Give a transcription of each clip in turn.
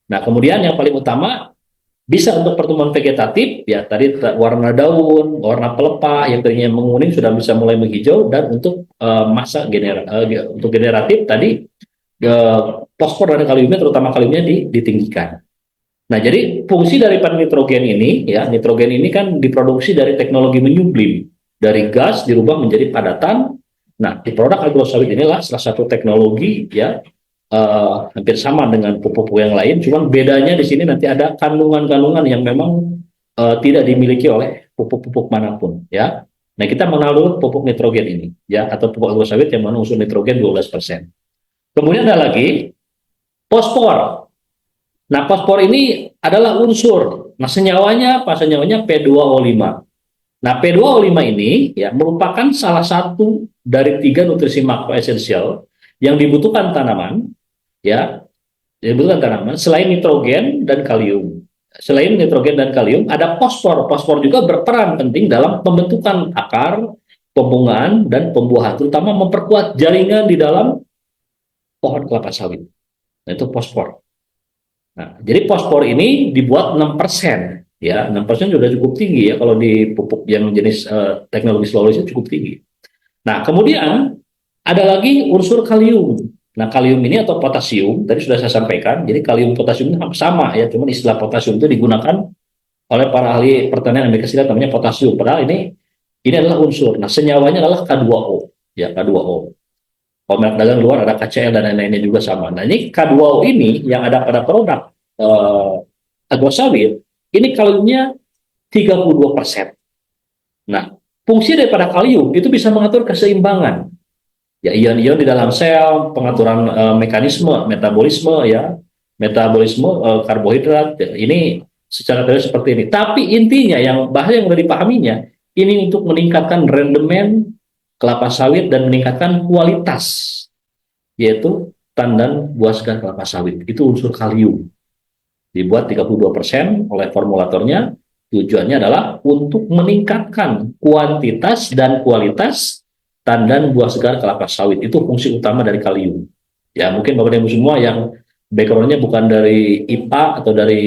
Nah, kemudian yang paling utama bisa untuk pertumbuhan vegetatif, ya tadi warna daun, warna pelepah yang tadinya menguning sudah bisa mulai menghijau, dan untuk untuk generatif tadi fosfor dan kaliumnya, terutama kaliumnya ditinggikan. Nah, jadi fungsi daripada nitrogen ini, ya, nitrogen ini kan diproduksi dari teknologi menyublim, dari gas dirubah menjadi padatan. Nah, di produk agrosawit inilah salah satu teknologi, ya, hampir sama dengan pupuk-pupuk yang lain, cuman bedanya di sini nanti ada kandungan-kandungan yang memang tidak dimiliki oleh pupuk-pupuk manapun, ya. Nah, kita mengenal dulu pupuk nitrogen ini, ya, atau pupuk agrosawit yang mengandung unsur nitrogen 12%. Kemudian ada lagi fosfor. Nah, fosfor ini adalah unsur. Nah, senyawanya apa? Senyawanya P2O5. Nah, P2O5 ini ya merupakan salah satu dari tiga nutrisi makro esensial yang dibutuhkan tanaman, ya, dibutuhkan tanaman selain nitrogen dan kalium. Selain nitrogen dan kalium, ada fosfor. Fosfor juga berperan penting dalam pembentukan akar, pembungaan, dan pembuahan, terutama memperkuat jaringan di dalam pohon kelapa sawit. Nah, itu fosfor. Nah, jadi fosfor ini dibuat 6%, ya, 6% sudah cukup tinggi, ya, kalau di pupuk yang jenis teknologi slow release cukup tinggi. Nah, kemudian ada lagi unsur kalium. Nah, kalium ini atau potasium tadi sudah saya sampaikan. Jadi kalium potasium ini sama, ya, cuma istilah potasium itu digunakan oleh para ahli pertanian Amerika Serikat namanya potasium. Padahal ini adalah unsur. Nah, senyawanya adalah K2O, ya, K2O. Kalau merek dagang luar ada KCl dan lain-lainnya juga sama. Nah, ini K2O ini yang ada pada produk agrosawit, ini kaliumnya 32%. Nah, fungsi daripada kalium itu bisa mengatur keseimbangan, ya, ion-ion di dalam sel, pengaturan mekanisme metabolisme, ya, metabolisme karbohidrat, ya, ini secara teori seperti ini. Tapi intinya yang bahasa yang sudah dipahaminya, ini untuk meningkatkan rendemen kelapa sawit dan meningkatkan kualitas, yaitu tandan buah segar kelapa sawit. Itu unsur kalium. Dibuat 32% oleh formulatornya, tujuannya adalah untuk meningkatkan kuantitas dan kualitas tandan buah segar kelapa sawit. Itu fungsi utama dari kalium. Ya, mungkin Bapak dan Ibu semua yang background-nya bukan dari IPA atau dari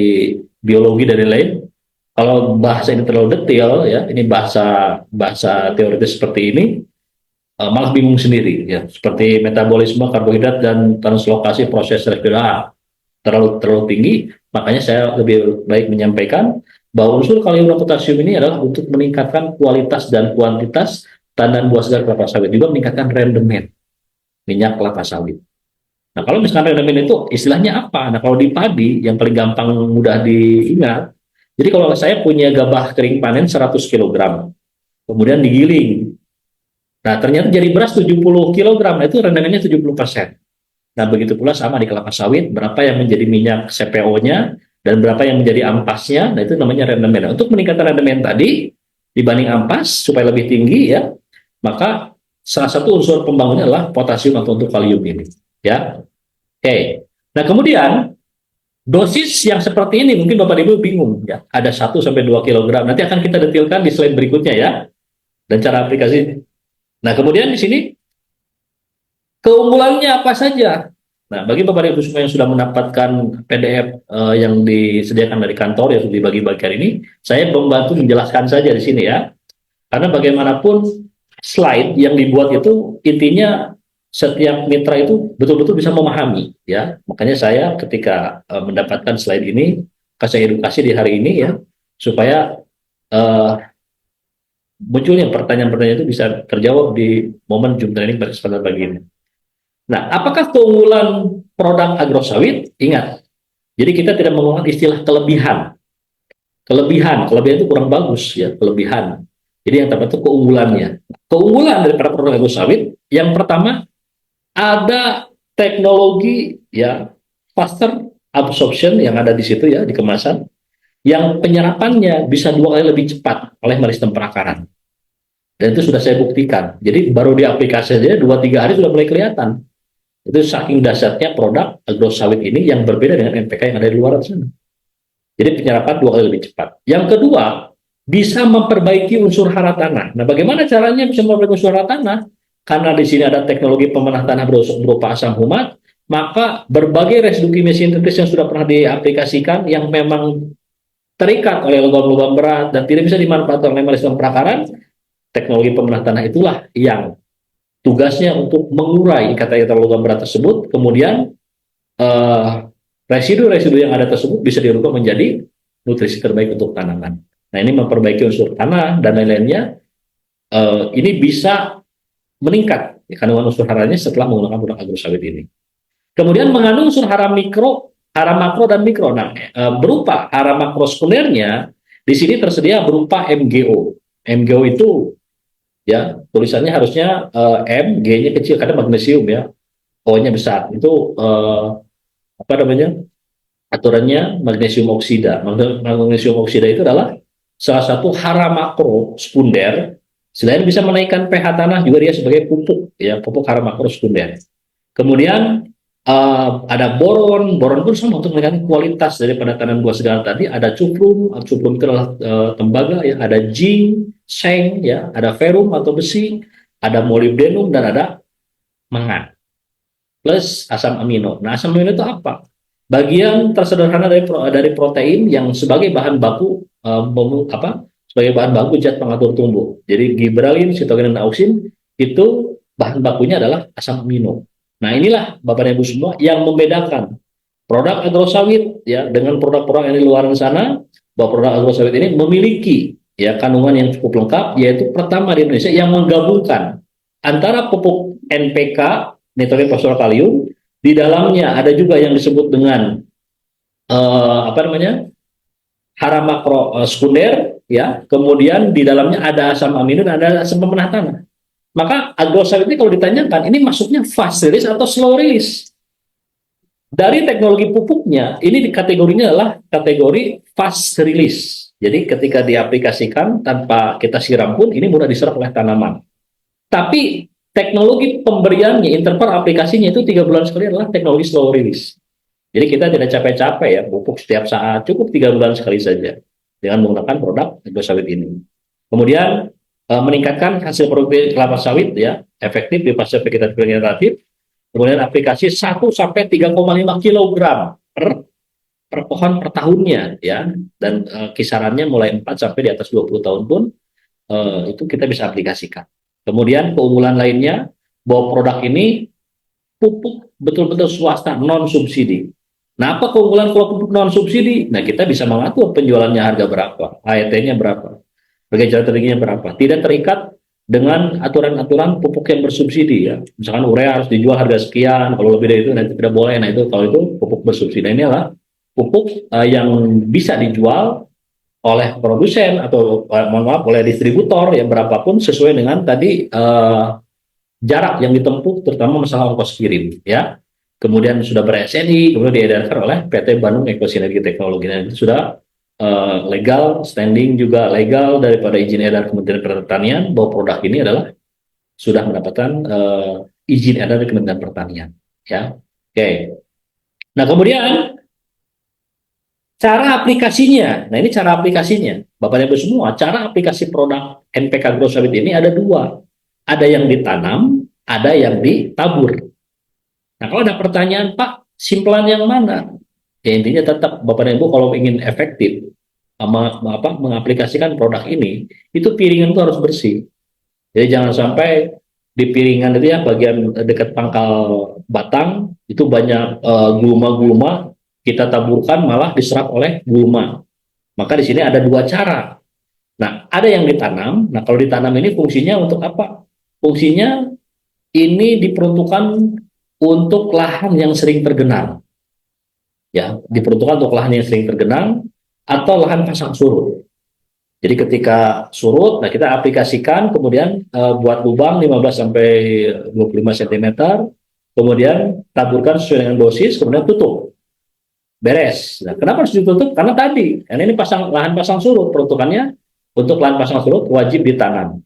biologi dari lain, kalau bahasa ini terlalu detail, ya, ini bahasa bahasa teoritis seperti ini, malah bingung sendiri, ya, seperti metabolisme karbohidrat dan translokasi proses respirasi terlalu tinggi. Makanya saya lebih baik menyampaikan bahwa unsur kalium dan potasium ini adalah untuk meningkatkan kualitas dan kuantitas tandan buah segar kelapa sawit, juga meningkatkan rendemen minyak kelapa sawit. Nah, kalau misalkan rendemen itu istilahnya apa? Nah, kalau di padi yang paling gampang mudah diingat, jadi kalau saya punya gabah kering panen 100 kg, kemudian digiling. Nah, ternyata jadi beras 70 kg, nah itu rendemennya 70%. Nah, begitu pula sama di kelapa sawit, berapa yang menjadi minyak CPO-nya dan berapa yang menjadi ampasnya, nah itu namanya rendemen. Nah, untuk meningkatkan rendemen tadi dibanding ampas supaya lebih tinggi, ya, maka salah satu unsur pembangunnya adalah potasium atau untuk kalium ini, ya. Oke. Nah, kemudian dosis yang seperti ini mungkin Bapak Ibu bingung, ya. Ada 1 sampai 2 kg. Nanti akan kita detailkan di slide berikutnya, ya, dan cara aplikasi. Nah, kemudian di sini keunggulannya apa saja? Nah, bagi Bapak Ibu semua yang sudah mendapatkan PDF yang disediakan dari kantor yang sudah dibagi-bagikan ini, saya membantu menjelaskan saja di sini, ya. Karena bagaimanapun slide yang dibuat itu intinya setiap mitra itu betul-betul bisa memahami, ya. Makanya saya ketika mendapatkan slide ini, kasih edukasi di hari ini, ya, supaya uh, munculnya pertanyaan-pertanyaan itu bisa terjawab di momen Zoom training pada kesempatan pagi ini. Nah, apakah keunggulan produk agrosawit? Ingat, jadi kita tidak menggunakan istilah kelebihan. Kelebihan itu kurang bagus, ya, kelebihan. Jadi yang tepat itu keunggulannya. Keunggulan dari produk agrosawit, yang pertama ada teknologi, ya, faster absorption yang ada di situ, ya, di kemasan, yang penyerapannya bisa 2 kali lebih cepat oleh sistem perakaran. Dan itu sudah saya buktikan. Jadi baru di aplikasi saja 2-3 hari sudah mulai kelihatan. Itu saking dahsyatnya produk agrosawit ini yang berbeda dengan NPK yang ada di luar sana. Jadi penyerapan 2 kali lebih cepat. Yang kedua, bisa memperbaiki unsur hara tanah. Nah, bagaimana caranya bisa memperbaiki unsur hara tanah? Karena di sini ada teknologi pemanah tanah berupa asam humat, maka berbagai residu kimia sintetis yang sudah pernah diaplikasikan yang memang terikat oleh logam-logam berat dan tidak bisa dimanfaatkan oleh mekanisme perakaran, teknologi pemelah tanah itulah yang tugasnya untuk mengurai ikatan logam berat tersebut, kemudian residu-residu yang ada tersebut bisa dirubah menjadi nutrisi terbaik untuk tanaman. Nah, ini memperbaiki unsur tanah dan lain-lainnya. Ini bisa meningkat kandungan unsur haranya setelah menggunakan produk agrosawit ini. Kemudian mengandung unsur hara mikro, hara makro dan mikro. Nah, berupa hara makro sekundernya di sini tersedia berupa MgO. MgO itu ya tulisannya harusnya M, G-nya kecil karena magnesium ya, O-nya besar. Itu apa namanya? Aturannya magnesium oksida. Magnesium oksida itu adalah salah satu hara makro sekunder. Selain bisa menaikkan pH tanah, juga dia sebagai pupuk ya, pupuk hara makro sekunder. Kemudian ada boron, boron pun sama untuk meningkatkan kualitas daripada tanaman buah segar tadi. Ada cuprum, cuprum itu adalah tembaga ya, ada zinc, seng ya, ada ferrum atau besi, ada molybdenum dan ada mangan plus asam amino. Nah, asam amino itu apa? Bagian tersederhana dari protein yang sebagai bahan baku sebagai bahan baku zat pengatur tumbuh. Jadi gibberellin, sitokin dan auxin itu bahan bakunya adalah asam amino. Nah, inilah Bapak dan Ibu semua yang membedakan produk agrosawit ya dengan produk-produk yang di luar sana, bahwa produk agrosawit ini memiliki ya kandungan yang cukup lengkap, yaitu pertama di Indonesia yang menggabungkan antara pupuk NPK, nitrogen fosfor kalium, di dalamnya ada juga yang disebut dengan hara makro sekunder ya, kemudian di dalamnya ada asam amino dan ada asam pemenah tanah. Maka agrosawit ini kalau ditanyakan, ini masuknya fast release atau slow release. Dari teknologi pupuknya, ini kategorinya adalah kategori fast release. Jadi ketika diaplikasikan tanpa kita siram pun, ini mudah diserap oleh tanaman. Tapi teknologi pemberiannya, interval aplikasinya itu 3 bulan sekali adalah teknologi slow release. Jadi kita tidak capek-capek ya, pupuk setiap saat, cukup 3 bulan sekali saja dengan menggunakan produk agrosawit ini. Kemudian meningkatkan hasil produksi kelapa sawit ya, efektif di fase vegetatif. Kemudian aplikasi 1 sampai 3,5 kg per pohon per tahunnya ya, dan kisarannya mulai 4 sampai di atas 20 tahun pun itu kita bisa aplikasikan. Kemudian keunggulan lainnya bahwa produk ini pupuk betul-betul swasta non subsidi. Nah, apa keunggulan kalau pupuk non subsidi? Nah, kita bisa mengatur penjualannya harga berapa, HET-nya berapa, harga jual tertingginya berapa. Tidak terikat dengan aturan-aturan pupuk yang bersubsidi ya. Misalkan urea harus dijual harga sekian, kalau lebih dari itu nanti tidak boleh. Nah, itu kalau itu pupuk bersubsidi. Nah, ini adalah pupuk yang bisa dijual oleh produsen atau mohon maaf oleh distributor yang berapapun sesuai dengan tadi jarak yang ditempuh, terutama masalah ongkos kirim ya. Kemudian sudah ber-SNI, kemudian diedarkan oleh PT Bandung Ekosinergi Teknologi. Dan itu sudah legal, standing juga legal daripada izin edar Kementerian Pertanian bahwa produk ini adalah sudah mendapatkan izin edar dari Kementerian Pertanian ya. Oke. Nah, kemudian cara aplikasinya. Nah, ini cara aplikasinya. Bapak Ibu semua, cara aplikasi produk NPK Agrosawit ini ada 2. Ada yang ditanam, ada yang ditabur. Nah, kalau ada pertanyaan, Pak, simpelan yang mana? Ya, intinya tetap Bapak dan Ibu kalau ingin efektif mengaplikasikan produk ini, itu piringan itu harus bersih. Jadi jangan sampai di piringan itu ya bagian dekat pangkal batang itu banyak gulma-gulma, kita taburkan malah diserap oleh gulma. Maka di sini ada 2 cara. Nah, ada yang ditanam. Nah, kalau ditanam ini fungsinya untuk apa? Fungsinya ini diperuntukkan untuk lahan yang sering tergenang. Ya, diperuntukkan untuk lahan yang sering tergenang atau lahan pasang surut. Jadi ketika surut, nah kita aplikasikan, kemudian buat lubang 15 sampai 25 cm, kemudian taburkan sesuai dengan dosis, kemudian tutup. Beres. Nah, kenapa harus ditutup? Karena tadi, ini lahan pasang surut, peruntukannya untuk lahan pasang surut wajib ditanam.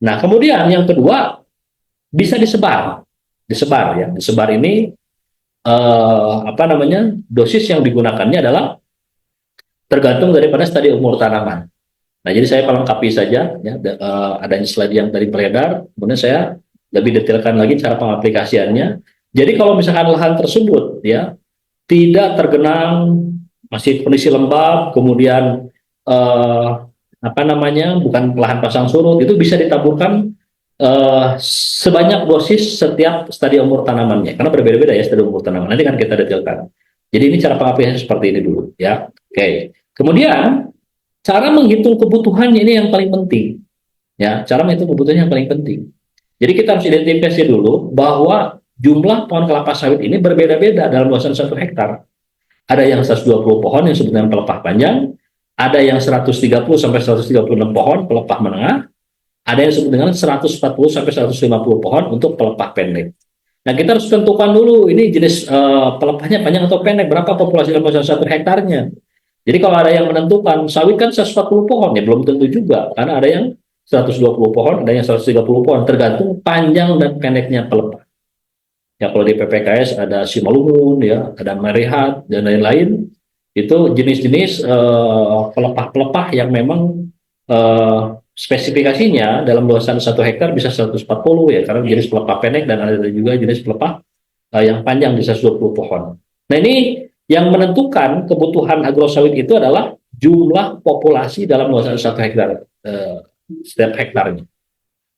Nah, kemudian yang kedua bisa disebar. Disebar ya. Disebar ini dosis yang digunakannya adalah tergantung daripada stadium umur tanaman. Nah, jadi saya pelengkapi saja ya, adanya slide yang tadi beredar, kemudian saya lebih detailkan lagi cara pengaplikasiannya. Jadi kalau misalkan lahan tersebut ya tidak tergenang, masih kondisi lembab, kemudian eh, apa namanya, bukan lahan pasang surut, itu bisa ditaburkan sebanyak dosis setiap stadium umur tanamannya, karena berbeda-beda ya stadium umur tanaman. Nanti kan kita detailkan. Jadi ini cara pengaplikasian seperti ini dulu ya. Oke. Kemudian cara menghitung kebutuhannya ini yang paling penting ya. Cara menghitung kebutuhannya yang paling penting. Jadi kita harus identifikasi dulu bahwa jumlah pohon kelapa sawit ini berbeda-beda dalam luasan 1 hektar. Ada yang 120 pohon yang sebutnya pelepah panjang, ada yang 130 sampai 136 pohon pelepah menengah, ada yang disebut dengan 140 sampai 150 pohon untuk pelepah pendek. Nah, kita harus tentukan dulu ini jenis pelepahnya panjang atau pendek, berapa populasi dalam 1 hektarnya. Jadi kalau ada yang menentukan sawit kan 140 pohon, ya belum tentu juga, karena ada yang 120 pohon, ada yang 130 pohon, tergantung panjang dan pendeknya pelepah. Ya kalau di PPKS ada Simalungun, ya ada Merehat dan lain-lain, itu jenis-jenis pelepah-pelepah yang memang spesifikasinya dalam luasan 1 hektar bisa 140 ya, karena jenis pelepah pendek dan ada juga jenis pelepah yang panjang bisa 120 pohon. Nah ini yang menentukan kebutuhan agrosawit itu adalah jumlah populasi dalam luasan 1 hektar setiap hektarnya.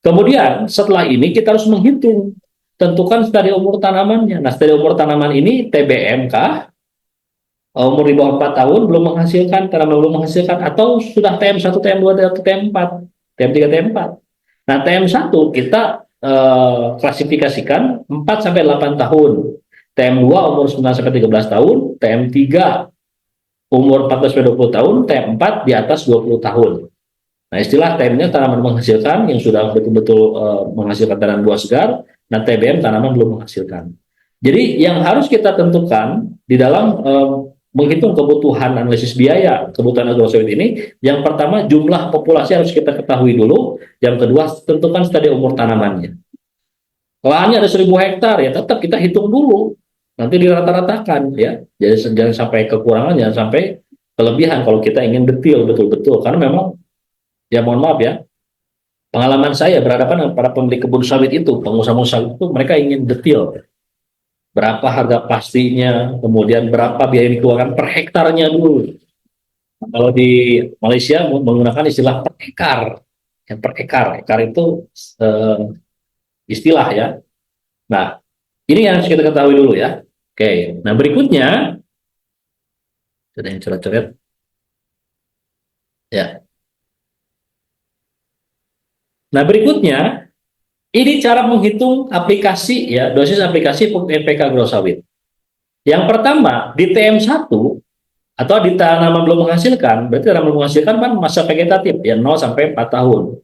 Kemudian setelah ini kita harus menghitung, tentukan stadium umur tanamannya. Nah stadium umur tanaman ini TBM kah? Umur di bawah 4 tahun belum menghasilkan, karena belum menghasilkan, atau sudah TM1, TM2, atau TM4, TM3, TM4. Nah, TM1 kita klasifikasikan 4 sampai 8 tahun. TM2 umur 9 sampai 13 tahun, TM3 umur 14 sampai 20 tahun, TM4 di atas 20 tahun. Nah, istilah TM-nya tanaman menghasilkan yang sudah betul-betul menghasilkan tanaman buah segar, nah TBM tanaman belum menghasilkan. Jadi yang harus kita tentukan di dalam menghitung kebutuhan analisis biaya kebutuhan agrosawit ini, yang pertama jumlah populasi harus kita ketahui dulu, yang kedua tentukan stadium umur tanamannya. Lahannya ada 1000 hektar ya tetap kita hitung dulu, nanti dirata-ratakan ya, jadi jangan sampai kekurangan, jangan sampai kelebihan kalau kita ingin detail betul-betul, karena memang ya mohon maaf ya, pengalaman saya berhadapan dengan para pemilik kebun sawit itu, pengusaha sawit itu, mereka ingin detail berapa harga pastinya, kemudian berapa biaya yang dikeluarkan per hektarnya dulu. Kalau di Malaysia menggunakan istilah per ekar, yang per ekar, ekar itu istilah ya. Nah, ini yang harus kita ketahui dulu ya. Oke, nah berikutnya, ada yang coret-coret, ya. Nah berikutnya, ini cara menghitung aplikasi ya, dosis aplikasi pupuk NPK agrosawit. Yang pertama, di TM1 atau di tanaman belum menghasilkan, berarti tanaman belum menghasilkan kan masa vegetatif ya 0 sampai 4 tahun.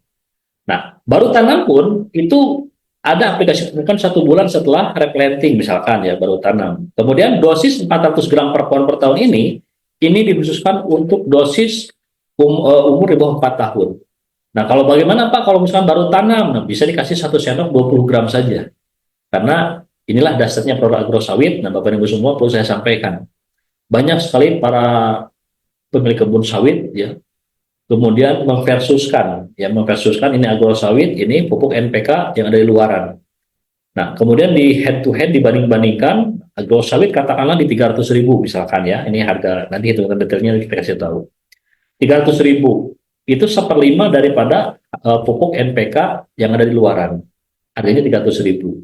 Nah, baru tanam pun itu ada aplikasi mungkin 1 bulan setelah replanting misalkan ya, baru tanam. Kemudian dosis 400 gram per pohon per tahun ini dikhususkan untuk dosis umur di bawah 4 tahun. Nah, kalau bagaimana Pak kalau misalkan baru tanam? Nah, bisa dikasih 1 sendok 20 gram saja. Karena inilah dasarnya produk agrosawit. Nah, Bapak Ibu semua perlu saya sampaikan. Banyak sekali para pemilik kebun sawit ya, kemudian memversuskan ini agrosawit, ini pupuk NPK yang ada di luaran. Nah, kemudian di head to head dibanding-bandingkan, agrosawit katakanlah di 300.000 misalkan ya, ini harga, nanti hitungan detailnya kita kasih tahu. 300.000 itu 1/5 daripada pupuk NPK yang ada di luaran, harganya 300.000.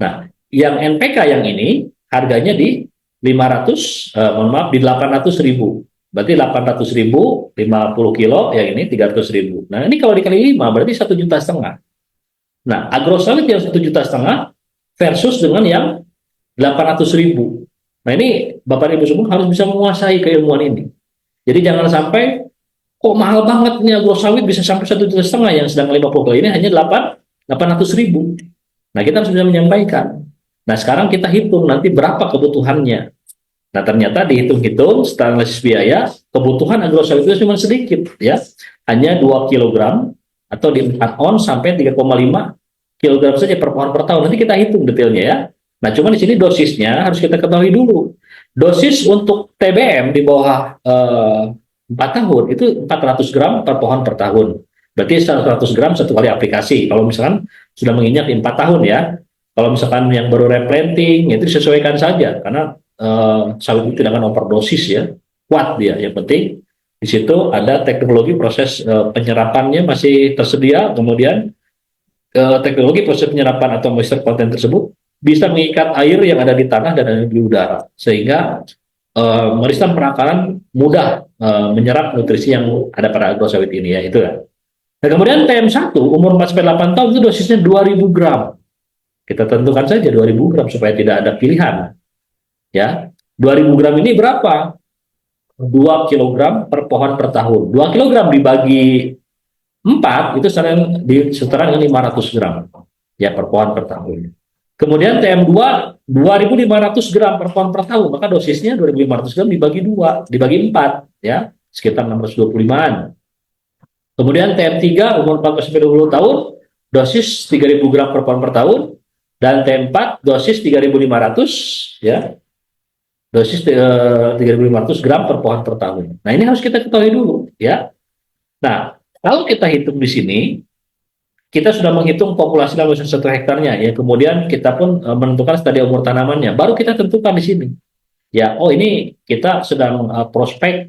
Nah, yang NPK yang ini harganya di 800.000. Berarti 800.000, 50 kilo, yang ini 300.000. Nah, ini kalau dikali 5, berarti 1,5 juta. Nah, agrosawit yang 1,5 juta versus dengan yang 800.000. Nah, ini Bapak Ibu semua harus bisa menguasai keilmuan ini. Jadi jangan sampai, kok mahal banget nih agrosawit bisa sampai 1,5 juta, yang sedang 50 kilo ini hanya 800.000. Nah, kita harus bisa menyampaikan. Nah, sekarang kita hitung nanti berapa kebutuhannya. Nah, ternyata dihitung-hitung setelah analisis biaya, kebutuhan agrosawit itu cuma sedikit ya, hanya 2 kilogram atau di 4 on sampai 3,5 kilogram saja per pohon per tahun. Nanti kita hitung detailnya ya. Nah, cuma di sini dosisnya harus kita ketahui dulu. Dosis untuk TBM di bawah 4 tahun itu 400 gram per pohon per tahun. Berarti 100 gram 1 kali aplikasi. Kalau misalkan sudah menginjak di 4 tahun ya. Kalau misalkan yang baru replanting, ya itu disesuaikan saja karena sawit itu tidak akan overdosis ya, kuat dia. Yang penting di situ ada teknologi proses penyerapannya masih tersedia, kemudian teknologi proses penyerapan atau moisture content tersebut bisa mengikat air yang ada di tanah dan ada di udara, sehingga meristan penangkaran mudah menyerap nutrisi yang ada pada agrosawit ini ya, itu ya. Nah, kemudian TM1 umur 4 sampai 8 tahun itu dosisnya 2000 gram. Kita tentukan saja 2000 gram supaya tidak ada pilihan. Ya. 2000 gram ini berapa? 2 kilogram per pohon per tahun. 2 kilogram dibagi 4 itu setara dengan 500 gram ya per pohon per tahun. Kemudian TM2 2500 gram per pohon per tahun, maka dosisnya 2500 gram dibagi 2, dibagi 4 ya, sekitar 625-an. Kemudian TM3 umur 14 sampai 20 tahun, dosis 3000 gram per pohon per tahun, dan T4 dosis 3.500 ya, dosis 3.500 gram per pohon per tahun. Nah, ini harus kita ketahui dulu ya. Nah, kalau kita hitung di sini, kita sudah menghitung populasi dalam 1 hektarnya ya, kemudian kita pun menentukan stadium umur tanamannya, baru kita tentukan di sini ya. Oh, ini kita sedang prospek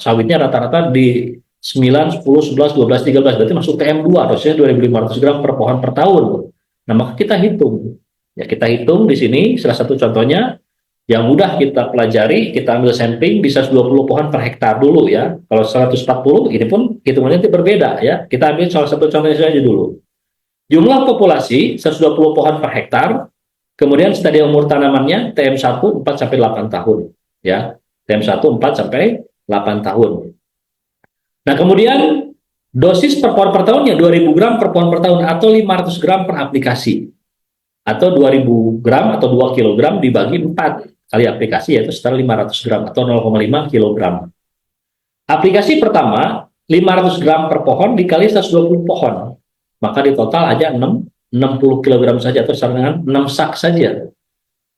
sawitnya rata-rata di 9, 10, 11, 12, 13, berarti masuk TM2, dosisnya 2.500 gram per pohon per tahun. Nah, maka kita hitung. Ya, kita hitung di sini salah satu contohnya yang mudah kita pelajari, kita ambil sampling bisa 20 pohon per hektar dulu ya. Kalau 140 ini pun hitungannya itu berbeda ya. Kita ambil salah satu contohnya saja dulu. Jumlah populasi 120 pohon per hektar, kemudian stadium umur tanamannya TM1 4 sampai 8 tahun ya. TM1 4 sampai 8 tahun. Nah, kemudian dosis per pohon per tahunnya 2000 gram per pohon per tahun atau 500 gram per aplikasi. Atau 2000 gram atau 2 kilogram dibagi 4 kali aplikasi, yaitu setara 500 gram atau 0,5 kilogram. Aplikasi pertama 500 gram per pohon dikali 120 pohon, maka di total aja 60 kilogram saja atau setara dengan 6 sak saja.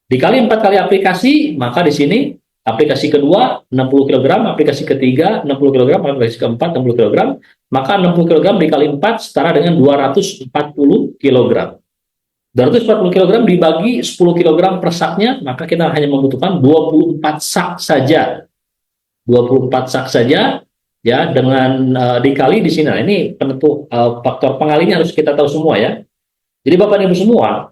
Dikali 4 kali aplikasi, maka di sini aplikasi kedua 60 kilogram, aplikasi ketiga 60 kilogram, aplikasi keempat 60 kilogram, maka 60 kilogram dikali 4 setara dengan 240 kilogram. 240 kg dibagi 10 kg per saknya, maka kita hanya membutuhkan 24 sak saja. 24 sak saja ya, dengan dikali di sini. Nah, ini penentu faktor pengalinya harus kita tahu semua ya. Jadi Bapak Ibu semua,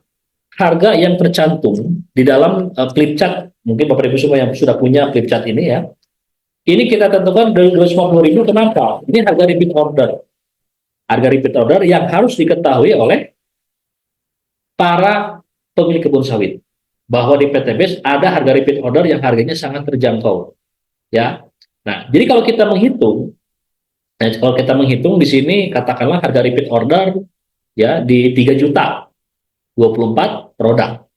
harga yang tercantum di dalam klip chat, mungkin Bapak Ibu semua yang sudah punya klip chat ini ya. Ini kita tentukan dari 250.000, kenapa? Ini harga repeat order. Harga repeat order yang harus diketahui oleh para pemilik kebun sawit, bahwa di PTBS ada harga repeat order yang harganya sangat terjangkau ya. Nah, jadi kalau kita menghitung, di sini katakanlah harga repeat order ya di 3 juta 24 produk.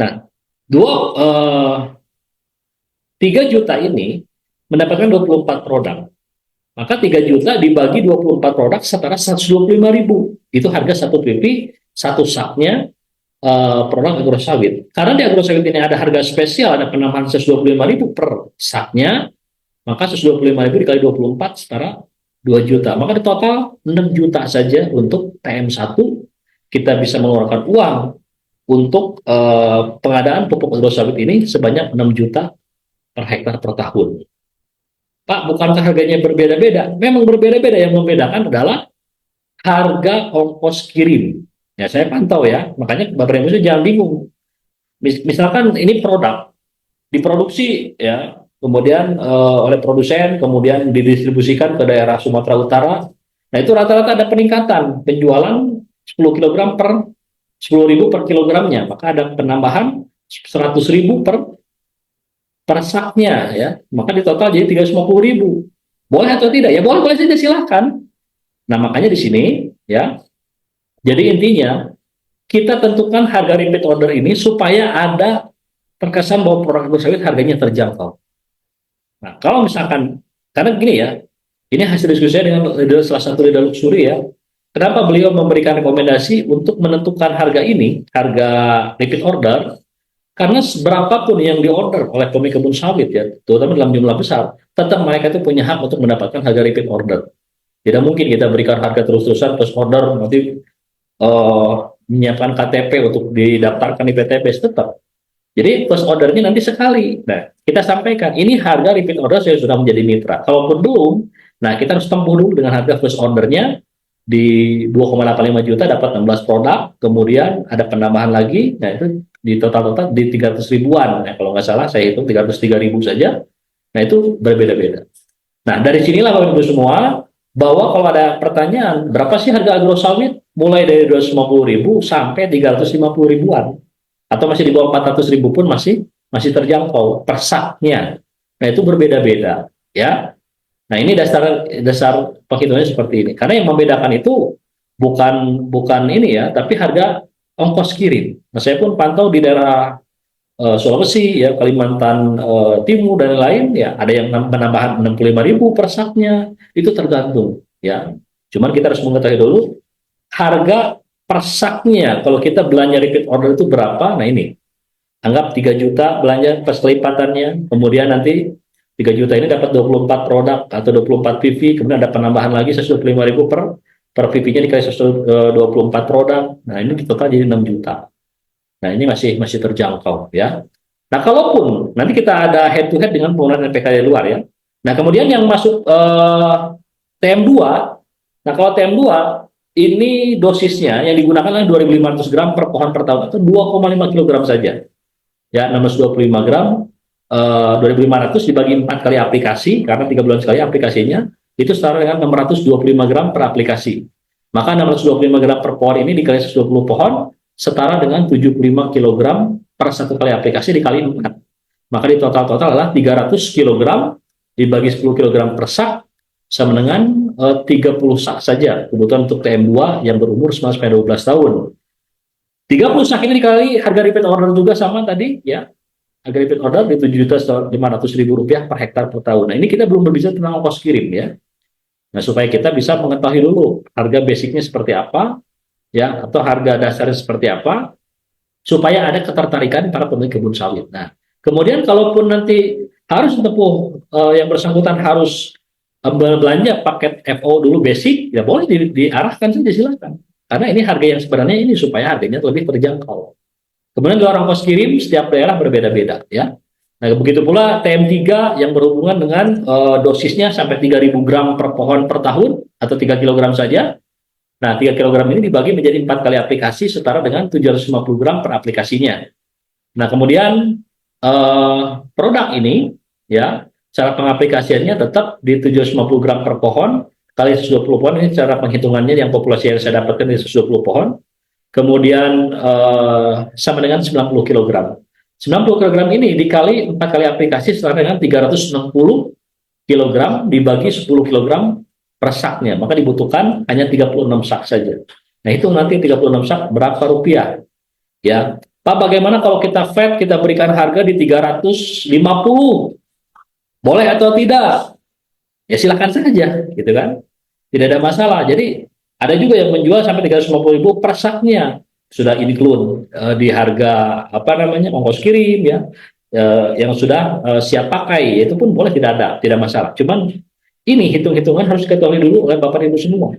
Nah, 3 juta ini mendapatkan 24 produk, maka 3 juta dibagi 24 produk setara 125.000. Itu harga satu pipi satu saknya produk agrosawit. Karena di agrosawit ini ada harga spesial, ada penambahan 125.000 per saknya, maka 125.000 dikali 24 setara 2 juta. Maka di total 6 juta saja untuk TM1 kita bisa mengeluarkan uang untuk pengadaan pupuk agrosawit ini sebanyak 6 juta per hektar per tahun. Pak, bukankah harganya berbeda-beda? Memang berbeda-beda, yang membedakan adalah harga ongkos kirim. Ya, saya pantau ya, makanya Bapak Ibu jangan bingung. Misalkan ini produk diproduksi ya, kemudian oleh produsen, kemudian didistribusikan ke daerah Sumatera Utara. Nah, itu rata-rata ada peningkatan penjualan 10 kg per 10.000 per kilogramnya, maka ada penambahan 100.000 per saknya ya, maka di total jadi 350.000. Boleh atau tidak? Ya boleh saja, silahkan. Nah, makanya di sini ya. Jadi intinya, kita tentukan harga repeat order ini supaya ada terkesan bahwa produk agrosawit harganya terjangkau. Nah, kalau misalkan, karena gini ya, ini hasil diskusi saya dengan salah satu leader luxury ya, kenapa beliau memberikan rekomendasi untuk menentukan harga ini, harga repeat order, karena berapapun yang diorder oleh pemilik kebun sawit ya, terutama dalam jumlah besar, tetap mereka itu punya hak untuk mendapatkan harga repeat order. Tidak mungkin kita berikan harga terus-terusan, terus order, nanti menyiapkan KTP untuk didaftarkan di PTBS tetap. Jadi first ordernya nanti sekali. Nah, kita sampaikan ini harga repeat order saya sudah menjadi mitra. Kalaupun belum, nah kita harus tempuh dulu dengan harga first ordernya di 2,85 juta dapat 16 produk, kemudian ada penambahan lagi, nah itu di total-total di 300 ribuan. Nah, kalau nggak salah saya hitung 303 ribu saja. Nah, itu berbeda-beda. Nah, dari sinilah Bapak Ibu semua, bahwa kalau ada pertanyaan, berapa sih harga agrosawit? Mulai dari 250 ribu sampai 350 ribuan. Atau masih di bawah 400 ribu pun masih terjangkau per saknya. Nah, itu berbeda-beda. Ya. Nah, ini dasar penghitungannya seperti ini. Karena yang membedakan itu bukan ini ya, tapi harga ongkos kirim. Nah, saya pun pantau di daerah Sulawesi, ya, Kalimantan Timur dan lain, ya ada yang penambahan 65 ribu per saknya, itu tergantung, ya. Cuman kita harus mengetahui dulu harga per saknya. Kalau kita belanja repeat order itu berapa? Nah, ini anggap 3 juta belanja pas kelipatannya, kemudian nanti 3 juta ini dapat 24 produk atau 24 PV, kemudian ada penambahan lagi 105 ribu per PV-nya dikali 124 produk. Nah, ini total jadi 6 juta. Nah, ini masih terjangkau, ya. Nah, kalaupun nanti kita ada head to head dengan penggunaan NPK dari luar, ya. Nah, kemudian yang masuk TM2, nah kalau TM2 ini dosisnya yang digunakan adalah 2.500 gram per pohon per tahun atau 2,5 kilogram saja. Ya, 625 gram 2.500 dibagi 4 kali aplikasi, karena 3 bulan sekali aplikasinya, itu setara dengan 625 gram per aplikasi. Maka 625 gram per pohon ini dikali 120 pohon setara dengan 75 kg per satu kali aplikasi dikali 4. Maka di total adalah 300 kg dibagi 10 kg per sak sama dengan 30 sak saja. Kebutuhan untuk TM2 yang berumur 9-12 tahun. 30 sak ini dikali harga repeat order juga sama tadi, ya. Harga repeat order di 7.500.000 rupiah per hektar per tahun. Nah, ini kita belum berbicara tentang ongkos kirim, ya. Nah, supaya kita bisa mengetahui dulu harga basicnya seperti apa, ya, atau harga dasarnya seperti apa, supaya ada ketertarikan para pemilik kebun sawit. Nah, kemudian kalaupun nanti harus tempuh yang bersangkutan harus belanja paket FO dulu basic, ya boleh diarahkan saja, silakan. Karena ini harga yang sebenarnya ini supaya harganya lebih terjangkau. Kemudian kalau ongkos kirim setiap daerah berbeda-beda, ya. Nah, begitu pula TM3 yang berhubungan dengan dosisnya sampai 3.000 gram per pohon per tahun atau 3 kilogram saja. Nah, 3 kg ini dibagi menjadi 4 kali aplikasi setara dengan 750 gram per aplikasinya. Nah, kemudian produk ini, ya, cara pengaplikasiannya tetap di 750 gram per pohon kali 120 pohon. Ini cara penghitungannya yang populasi yang saya dapatkan di 120 pohon. Kemudian sama dengan 90 kg. 90 kg ini dikali 4 kali aplikasi setara dengan 360 kg dibagi 10 kg per saknya, maka dibutuhkan hanya 36 sak saja. Nah, itu nanti 36 sak berapa rupiah? Ya, Pak, bagaimana kalau kita fed, kita berikan harga di 350? Boleh atau tidak? Ya, silakan saja, gitu kan? Tidak ada masalah. Jadi, ada juga yang menjual sampai 350 ribu per saknya. Sudah include di harga, ongkos kirim, ya, yang sudah siap pakai, itu pun boleh, tidak masalah. Cuman ini hitung-hitungan harus diketahui dulu oleh Bapak Ibu semua.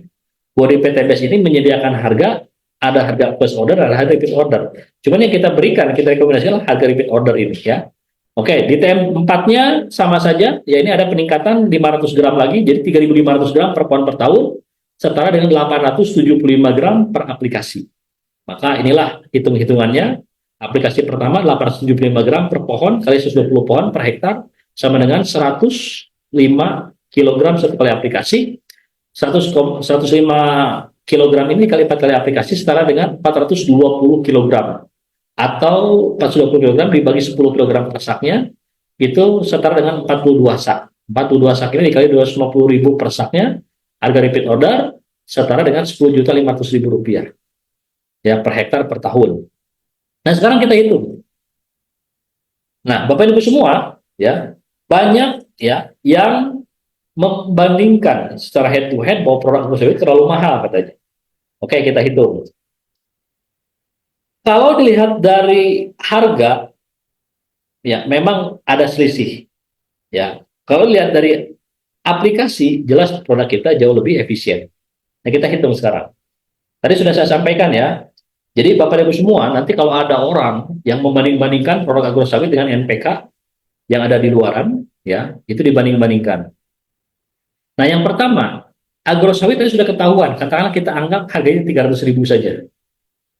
Bahwa di PTBS ini menyediakan harga, ada harga first order, ada harga repeat order. Cuman yang kita berikan, kita rekomendasikan harga repeat order ini, ya. Oke, di TM4-nya sama saja, ya, ini ada peningkatan 500 gram lagi, jadi 3.500 gram per pohon per tahun, setara dengan 875 gram per aplikasi. Maka inilah hitung-hitungannya. Aplikasi pertama 875 gram per pohon kali 120 pohon per hektar sama dengan 105 kilogram satu kali aplikasi. 105 kilogram ini kali 4 kali aplikasi setara dengan 420 kilogram, atau 420 kilogram dibagi 10 kilogram per saknya itu setara dengan 42 sak. 42 sak ini dikali 250 ribu per saknya, harga repeat order setara dengan 10.500.000 rupiah, ya, per hektar per tahun. Nah, sekarang kita hitung. Nah, Bapak Ibu semua, ya, banyak, ya, yang membandingkan secara head to head bahwa produk agrosawit terlalu mahal katanya. Oke, kita hitung. Kalau dilihat dari harga, ya, memang ada selisih, ya. Kalau lihat dari aplikasi, jelas produk kita jauh lebih efisien. Nah, kita hitung sekarang. Tadi sudah saya sampaikan, ya, Jadi Bapak Ibu semua, nanti kalau ada orang yang membanding-bandingkan produk agrosawit dengan NPK yang ada di luaran, ya, itu dibanding-bandingkan. Nah, yang pertama, agrosawit tadi sudah ketahuan, katakanlah kita anggap harganya 300.000 saja,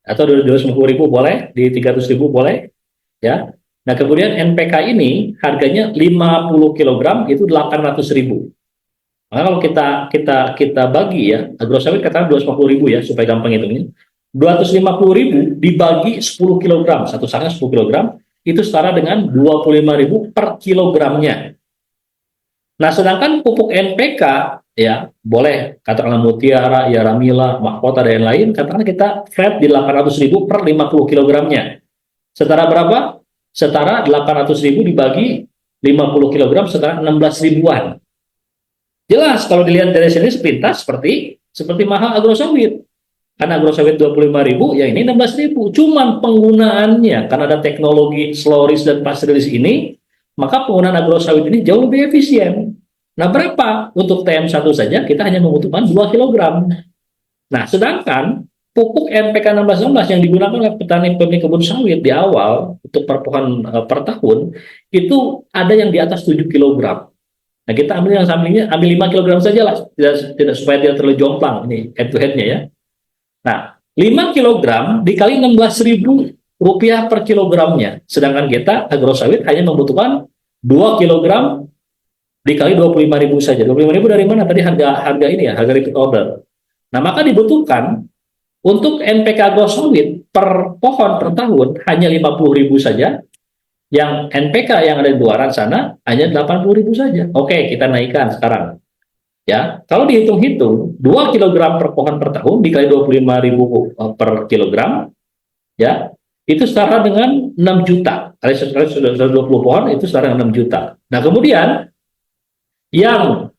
atau 250.000 boleh, di 300.000 boleh, ya. Nah, kemudian NPK ini harganya 50 kilogram itu 800.000. Maka kalau kita bagi ya, agrosawit katakan 250.000 ya, supaya gampang hitungnya. 250.000 dibagi 10 kilogram, satu sangnya 10 kilogram, itu setara dengan 25.000 per kilogramnya. Nah, sedangkan pupuk NPK ya boleh katakanlah Mutiara, Yaramila, Mahkota dan lain-lain, katakanlah kita flat di 800.000 per 50 kilogramnya. Setara berapa? Setara 800.000 dibagi 50 kilogram setara 16 ribuan. Jelas kalau dilihat dari sini sepintas seperti mahal agrosawit. Karena agrosawit 25.000, ya ini 16.000. Cuman penggunaannya karena ada teknologi slow release dan fast release ini, maka penggunaan agrosawit ini jauh lebih efisien. Nah, berapa? Untuk TM1 saja kita hanya membutuhkan 2 kilogram. Nah, sedangkan pupuk NPK 1616 yang digunakan oleh petani pemilik kebun sawit di awal untuk per pohon per tahun itu ada yang di atas 7 kilogram. Nah, kita ambil yang sampingnya, ambil 5 kilogram saja lah, tidak supaya tidak terlalu jomplang ini head to headnya ya. Nah, 5 kilogram dikali 16.000 rupiah per kilogramnya. Sedangkan kita agrosawit hanya membutuhkan 2 kilogram dikali 25.000 saja. 25.000 dari mana? Tadi harga harga ini ya, harga repeat order. Nah, maka dibutuhkan untuk NPK agrosawit per pohon per tahun hanya 50.000 saja. Yang NPK yang ada di luaran sana hanya 80.000 saja. Oke, kita naikkan sekarang. Ya, kalau dihitung-hitung 2 kilogram per pohon per tahun dikali 25.000 per kilogram, ya, itu setara dengan 6 juta. Kali sudah 20 pohon itu setara dengan 6 juta. Nah, kemudian yang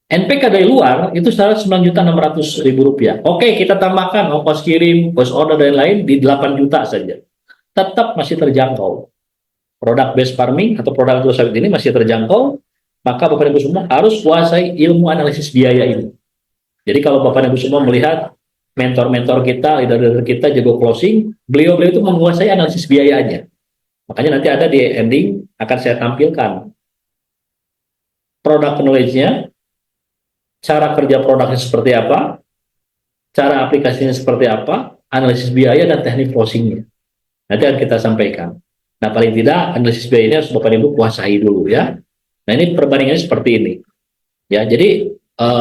NPK dari luar itu setara 9.600.000 rupiah. Oke, kita tambahkan ongkos kirim, ongkos order dan lain di 8 juta saja. Tetap masih terjangkau. Produk base farming atau produk agrosawit ini masih terjangkau, maka Bapak Ibu semua harus kuasai ilmu analisis biaya ini. Jadi kalau Bapak Ibu semua melihat mentor-mentor kita, leader-leader kita jago closing, beliau-beliau itu menguasai analisis biayanya. Makanya nanti ada di ending akan saya tampilkan produk knowledge-nya, cara kerja produknya seperti apa, cara aplikasinya seperti apa, analisis biaya dan teknik closing-nya. Nanti akan kita sampaikan. Nah, paling tidak analisis biaya ini harus Bapak Ibu kuasai dulu ya. Nah, ini perbandingannya seperti ini. Ya, jadi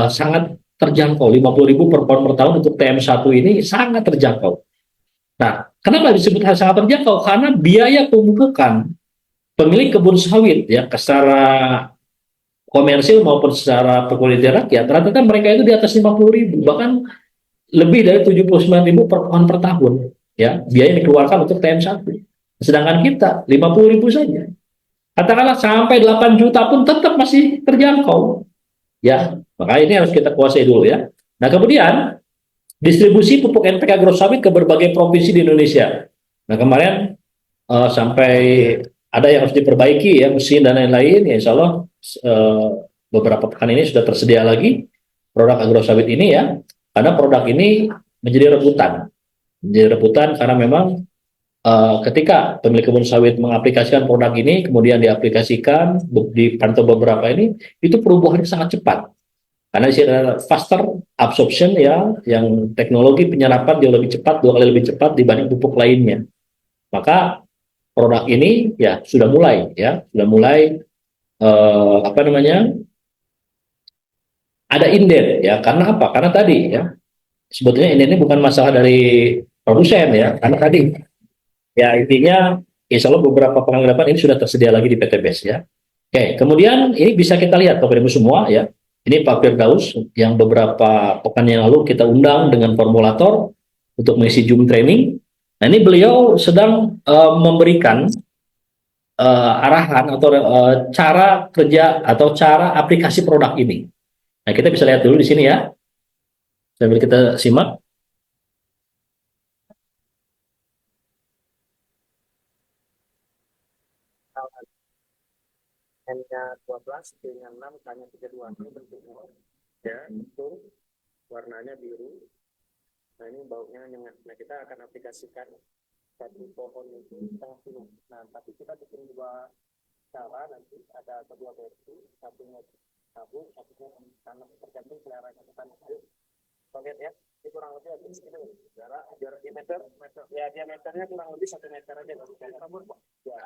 sangat terjangkau. 50.000 per pohon per tahun untuk TM1 ini sangat terjangkau. Nah, kenapa disebut sangat terjangkau? Karena biaya pemupukan pemilik kebun sawit ya, secara komersil maupun secara pekulitan rakyat, rata-rata mereka itu di atas 50.000, bahkan lebih dari 79.000 per pohon per tahun. Ya, biaya yang dikeluarkan untuk TM1. Sedangkan kita 50.000 saja. Katakanlah sampai 8 juta pun tetap masih terjangkau. Ya, maka ini harus kita kuasai dulu ya. Nah, kemudian distribusi pupuk NPK agrosawit ke berbagai provinsi di Indonesia. Nah, kemarin sampai ada yang harus diperbaiki ya, mesin dan lain-lain, ya insya Allah beberapa pekan ini sudah tersedia lagi produk agrosawit ini ya, karena produk ini menjadi rebutan karena memang ketika pemilik kebun sawit mengaplikasikan produk ini, kemudian diaplikasikan, dipantau beberapa ini, itu perubahannya sangat cepat. Karena di sini ada faster absorption ya, yang teknologi penyerapan jauh lebih cepat, 2 kali lebih cepat dibanding pupuk lainnya. Maka produk ini ya sudah mulai apa namanya ada inden ya. Karena apa? Karena tadi ya sebetulnya ini bukan masalah dari produsen ya, karena tadi ya intinya insya Allah beberapa pekan ke depan ini sudah tersedia lagi di PTBS ya. Oke, kemudian ini bisa kita lihat Bapak Ibu semua ya. Ini Pak Firdaus yang beberapa pekan yang lalu kita undang dengan formulator untuk mengisi Zoom training. Nah, ini beliau sedang memberikan arahan atau cara kerja atau cara aplikasi produk ini. Nah, kita bisa lihat dulu di sini ya. Sambil kita simak. N-nya 12, P-nya 6, K-nya 32. Ini bentuknya ya, itu warnanya biru. Nah ini baunya nyengat. Nah kita akan aplikasikan satu pohon itu setengah kilo. Nah tapi kita bikin dua cara nanti, ada kedua versi, satunya tabung, satunya tanam, tergantung selera kita tanam. Kita lihat ya, ini kurang lebih ada segini jarak diameter, ya diameternya kurang lebih 1 meter aja. Ya.